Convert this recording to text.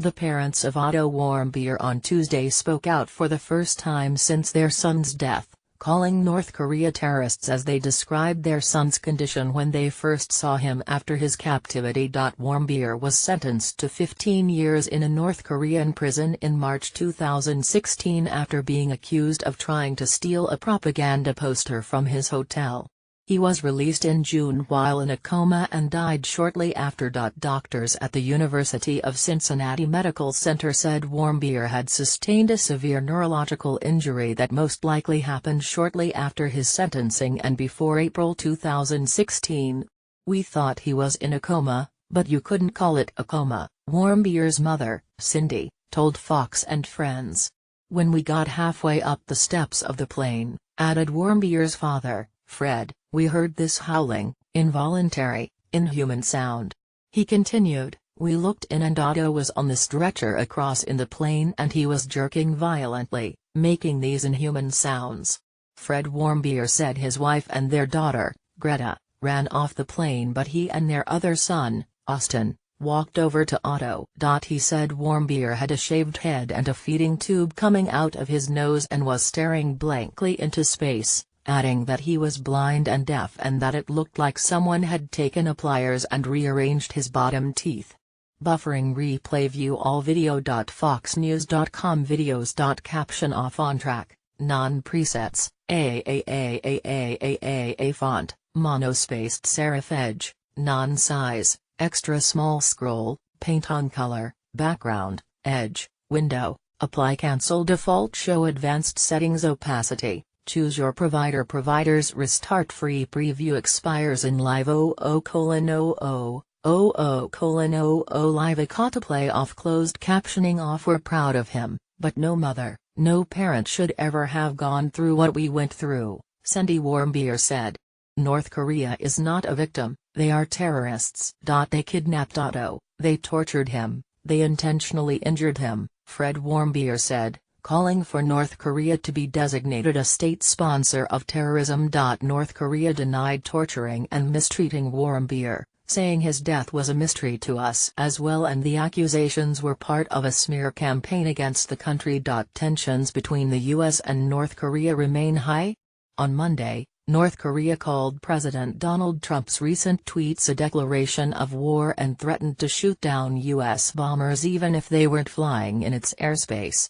The parents of Otto Warmbier on Tuesday spoke out for the first time since their son's death, calling North Korea terrorists as they described their son's condition when they first saw him after his captivity. Warmbier was sentenced to 15 years in a North Korean prison in March 2016 after being accused of trying to steal a propaganda poster from his hotel. He was released in June while in a coma and died shortly after. Doctors at the University of Cincinnati Medical Center said Warmbier had sustained a severe neurological injury that most likely happened shortly after his sentencing and before April 2016. "We thought he was in a coma, but you couldn't call it a coma," Warmbier's mother, Cindy, told Fox and Friends. "When we got halfway up the steps of the plane," added Warmbier's father, Fred, "we heard this howling, involuntary, inhuman sound." He continued, "We looked in and Otto was on the stretcher across in the plane and he was jerking violently, making these inhuman sounds." Fred Warmbier said his wife and their daughter, Greta, ran off the plane but he and their other son, Austin, walked over to Otto. He said Warmbier had a shaved head and a feeding tube coming out of his nose and was staring blankly into space, adding that he was blind and deaf and that it looked like someone had taken a pliers and rearranged his bottom teeth. Buffering replay view all video. Foxnews.com videos. Caption off on track, non-presets, AAAAAAA font, monospaced serif edge, non-size, extra small scroll, paint on color, background, edge, window, apply cancel default show advanced settings opacity. Choose your provider. Providers restart free preview expires in live 00:00:00:00 live autoplay off closed captioning off. "We're proud of him, but no mother, no parent should ever have gone through what we went through," Cindy Warmbier said. "North Korea is not a victim, they are terrorists. They kidnapped Otto, they tortured him, they intentionally injured him," Fred Warmbier said, calling for North Korea to be designated a state sponsor of terrorism. North Korea denied torturing and mistreating Warmbier, saying his death was a mystery to us as well and the accusations were part of a smear campaign against the country. Tensions between the US and North Korea remain high. On Monday, North Korea called President Donald Trump's recent tweets a declaration of war and threatened to shoot down US bombers even if they weren't flying in its airspace.